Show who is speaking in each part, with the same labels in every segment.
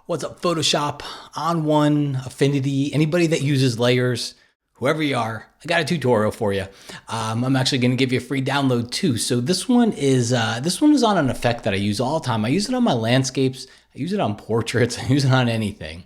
Speaker 1: What's up, Photoshop, On1, Affinity, anybody that uses layers, whoever you are, I got a tutorial for you. I'm actually going to give you a free download too. So this one is on an effect that I use all the time. I use it on my landscapes. I use it on portraits. I use it on anything.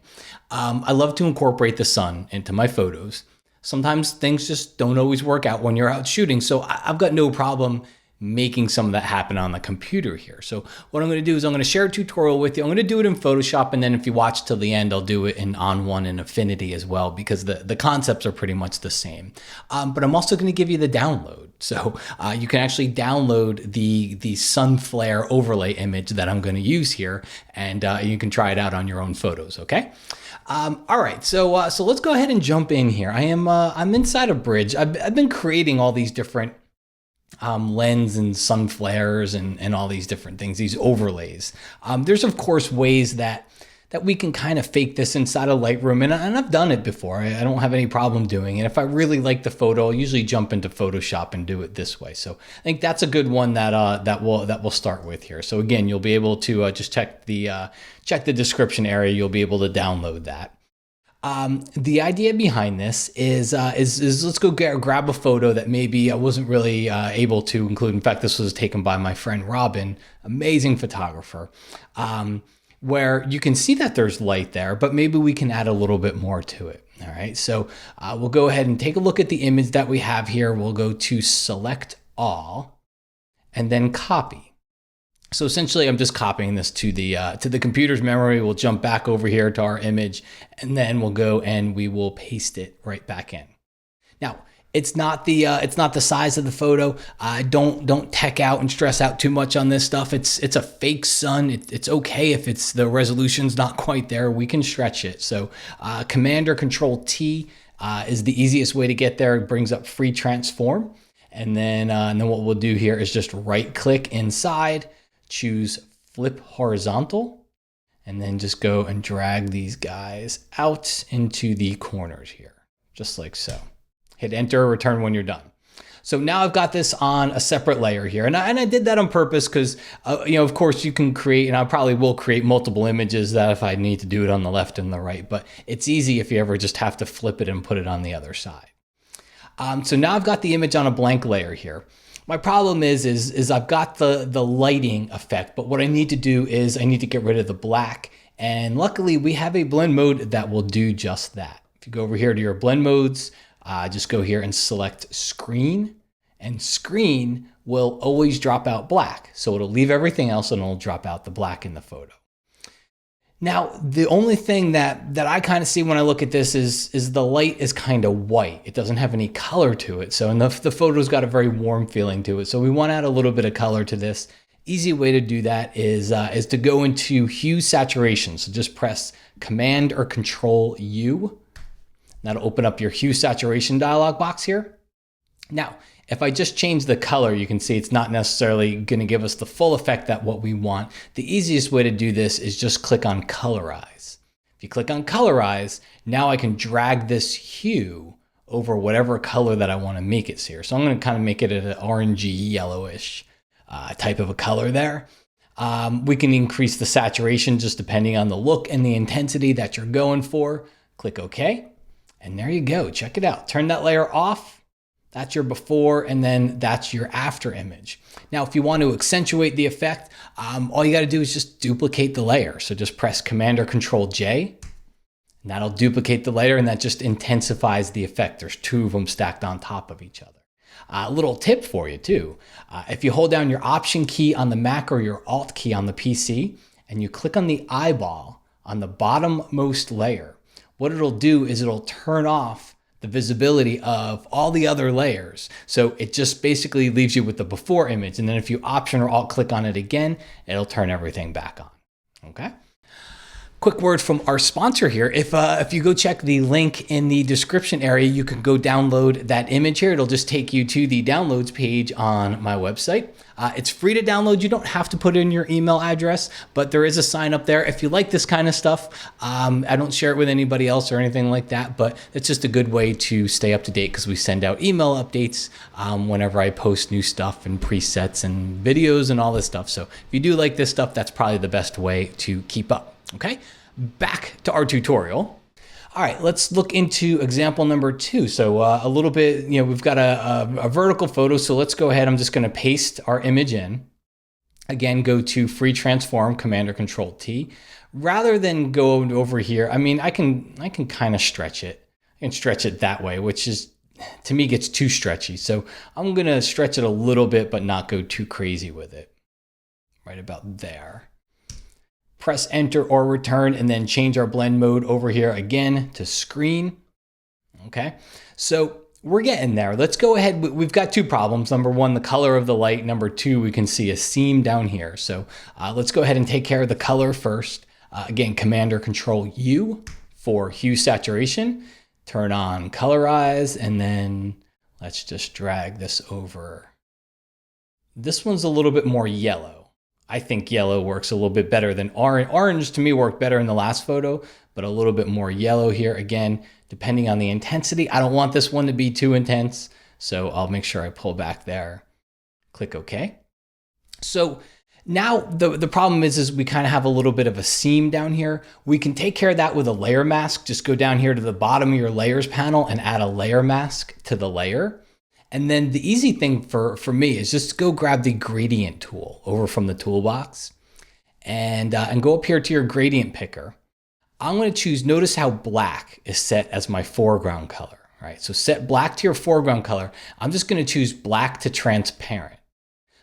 Speaker 1: I love to incorporate the sun into my photos. Sometimes things just don't always work out when you're out shooting. So I've got no problem making some of that happen on the computer here. So what I'm going to do is I'm going to share a tutorial with you. I'm going to do it in Photoshop, and then if you watch till the end, I'll do it in On1 and Affinity as well, because the concepts are pretty much the same. But I'm also going to give you the download. So you can actually download the sun flare overlay image that I'm going to use here, and you can try it out on your own photos, okay? All right, so let's go ahead and jump in here. I'm inside of Bridge. I've been creating all these different lens and sun flares and all these different things, these overlays. There's of course ways that we can kind of fake this inside of Lightroom, and I've done it before. I don't have any problem doing it. If I really like the photo, I'll usually jump into Photoshop and do it this way. So I think that's a good one that we'll start with here. So again, you'll be able to just check the description area. You'll be able to download that. The idea behind this is let's go grab a photo that maybe I wasn't really able to include. In fact, this was taken by my friend Robin, amazing photographer, where you can see that there's light there, but maybe we can add a little bit more to it. All right, so we'll go ahead and take a look at the image that we have here. We'll go to select all and then copy. So essentially, I'm just copying this to the computer's memory. We'll jump back over here to our image, and then we'll go and we will paste it right back in. Now, it's not the size of the photo. Don't tech out and stress out too much on this stuff. It's a fake sun. It's okay if the resolution's not quite there. We can stretch it. So Command or Control T is the easiest way to get there. It brings up free transform, and then what we'll do here is just right click inside. Choose flip horizontal, and then just go and drag these guys out into the corners here, just like so. Hit enter, return when you're done. So now I've got this on a separate layer here, and I did that on purpose because, of course you can create, and I probably will create multiple images that if I need to do it on the left and the right, but it's easy if you ever just have to flip it and put it on the other side. So now I've got the image on a blank layer here. My problem is I've got the lighting effect, but what I need to do is I need to get rid of the black. And luckily we have a blend mode that will do just that. If you go over here to your blend modes, just go here and select screen, and screen will always drop out black. So it'll leave everything else and it'll drop out the black in the photo. Now, the only thing that I kind of see when I look at this is the light is kind of white. It doesn't have any color to it. So, and the photo's got a very warm feeling to it. So we want to add a little bit of color to this. Easy way to do that is to go into hue saturation. So just press Command or Control U. That'll open up your hue saturation dialog box here. Now, if I just change the color, you can see it's not necessarily going to give us the full effect that what we want. The easiest way to do this is just click on Colorize. If you click on Colorize, now I can drag this hue over whatever color that I want to make it here. So I'm going to kind of make it an orangey, yellowish type of a color there. We can increase the saturation just depending on the look and the intensity that you're going for. Click OK, and there you go. Check it out. Turn that layer off. That's your before, and then that's your after image. Now, if you want to accentuate the effect, all you got to do is just duplicate the layer. So just press Command or Control J, and that'll duplicate the layer, and that just intensifies the effect. There's two of them stacked on top of each other. A little tip for you too. If you hold down your Option key on the Mac or your Alt key on the PC, and you click on the eyeball on the bottommost layer, what it'll do is it'll turn off the visibility of all the other layers. So it just basically leaves you with the before image. And then if you Option or Alt click on it again, it'll turn everything back on. Okay. Quick word from our sponsor here. If you go check the link in the description area, you can go download that image here. It'll just take you to the downloads page on my website. It's free to download. You don't have to put in your email address, but there is a sign up there. If you like this kind of stuff, I don't share it with anybody else or anything like that, but it's just a good way to stay up to date because we send out email updates whenever I post new stuff and presets and videos and all this stuff. So if you do like this stuff, that's probably the best way to keep up. Okay. back to our tutorial. All right, let's look into example number 2. So a little bit, we've got a vertical photo. So let's go ahead. I'm just going to paste our image in. Again, go to free transform, Command or Control T. Rather than go over here, I mean, I can kind of stretch it. I can stretch it that way, which is, to me, gets too stretchy. So I'm going to stretch it a little bit, but not go too crazy with it. Right about there. Press enter or return and then change our blend mode over here again to screen. Okay, so we're getting there. Let's go ahead. We've got 2 problems. Number 1, the color of the light. Number 2, we can see a seam down here. So let's go ahead and take care of the color first. Again, Command or Control U for hue saturation. Turn on colorize, and then let's just drag this over. This one's a little bit more yellow. I think yellow works a little bit better than orange. Orange to me worked better in the last photo, but a little bit more yellow here. Again, depending on the intensity. I don't want this one to be too intense, so I'll make sure I pull back there. Click OK. So now the problem is we kind of have a little bit of a seam down here. We can take care of that with a layer mask. Just go down here to the bottom of your layers panel and add a layer mask to the layer. And then the easy thing for me is just go grab the gradient tool over from the toolbox and go up here to your gradient picker. I'm going to choose, notice how black is set as my foreground color, right? So set black to your foreground color. I'm just going to choose black to transparent.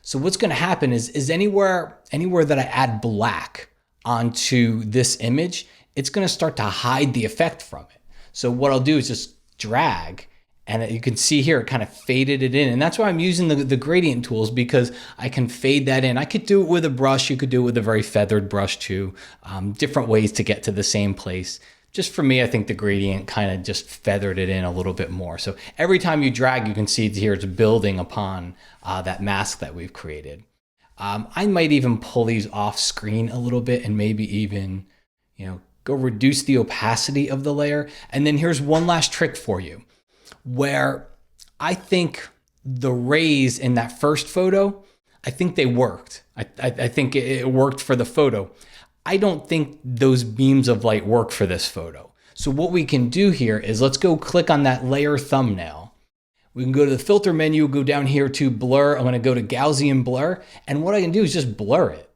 Speaker 1: So what's going to happen is anywhere that I add black onto this image, it's going to start to hide the effect from it. So what I'll do is just drag. And you can see here, it kind of faded it in. And that's why I'm using the gradient tools, because I can fade that in. I could do it with a brush. You could do it with a very feathered brush too. Different ways to get to the same place. Just for me, I think the gradient kind of just feathered it in a little bit more. So every time you drag, you can see here it's building upon that mask that we've created. I might even pull these off screen a little bit and maybe even, go reduce the opacity of the layer. And then here's one last trick for you, where I think the rays in that first photo, I think they worked. I think it worked for the photo. I don't think those beams of light work for this photo. So what we can do here is let's go click on that layer thumbnail. We can go to the filter menu, go down here to blur. I'm going to go to Gaussian blur. And what I can do is just blur it.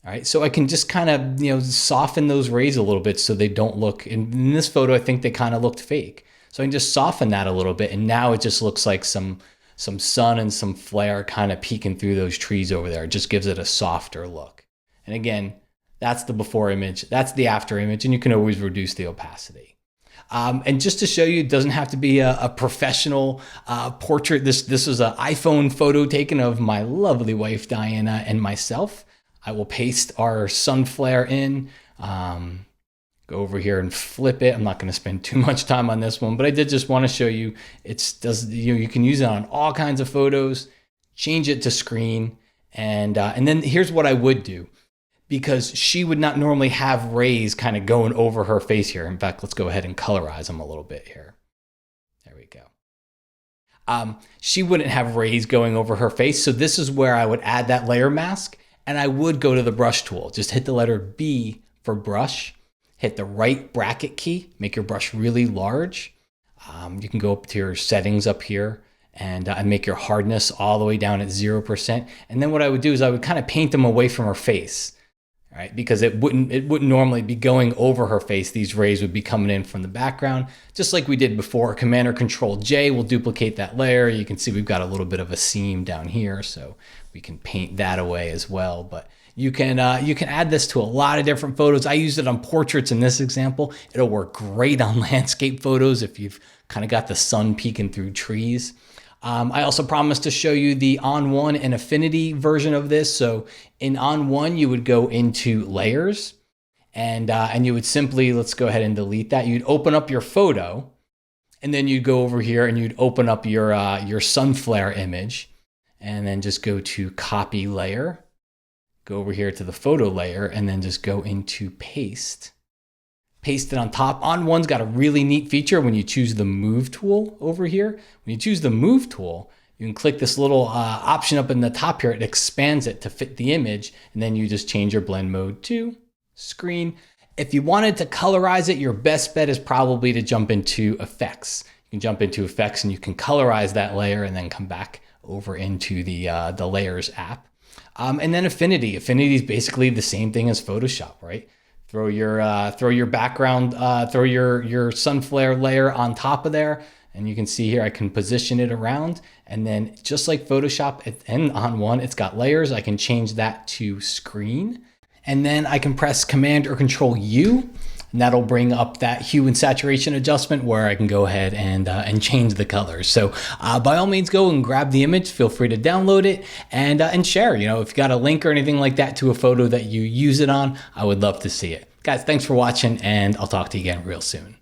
Speaker 1: All right, so I can just kind of, soften those rays a little bit so they don't look, in this photo, I think they kind of looked fake. So I can just soften that a little bit, and now it just looks like some sun and some flare kind of peeking through those trees over there. It just gives it a softer look. And again, that's the before image, that's the after image, and you can always reduce the opacity. And just to show you, it doesn't have to be a professional portrait. This is an iPhone photo taken of my lovely wife, Diana, and myself. I will paste our sun flare in. Go over here and flip it. I'm not going to spend too much time on this one, but I did just want to show you you can use it on all kinds of photos, change it to screen. And then here's what I would do, because she would not normally have rays kind of going over her face here. In fact, let's go ahead and colorize them a little bit here. There we go. She wouldn't have rays going over her face. So this is where I would add that layer mask, and I would go to the brush tool. Just hit the letter B for brush. Hit the right bracket key, make your brush really large. You can go up to your settings up here and make your hardness all the way down at 0%. And then what I would do is I would kind of paint them away from her face, right? Because it wouldn't normally be going over her face. These rays would be coming in from the background, just like we did before. Command or Control J will duplicate that layer. You can see we've got a little bit of a seam down here, so we can paint that away as well. But you can add this to a lot of different photos. I use it on portraits in this example. It'll work great on landscape photos if you've kind of got the sun peeking through trees. I also promised to show you the On1 and Affinity version of this. So in On1, you would go into Layers, and you would simply, let's go ahead and delete that. You'd open up your photo, and then you'd go over here and you'd open up your sun flare image, and then just go to Copy Layer. Go over here to the photo layer and then just go into paste. Paste it on top. On1's got a really neat feature when you choose the move tool over here. When you choose the move tool, you can click this little option up in the top here. It expands it to fit the image, and then you just change your blend mode to screen. If you wanted to colorize it, your best bet is probably to jump into effects. You can jump into effects and you can colorize that layer and then come back over into the layers app. And then affinity. Affinity is basically the same thing as Photoshop, right? Throw your background, throw your sun flare layer on top of there. And you can see here, I can position it around. And then just like Photoshop and on one, it's got layers. I can change that to screen. And then I can press Command or Control U, and that'll bring up that hue and saturation adjustment where I can go ahead and change the colors. So by all means, go and grab the image. Feel free to download it and share. You know, if you got a link or anything like that to a photo that you use it on, I would love to see it. Guys, thanks for watching, and I'll talk to you again real soon.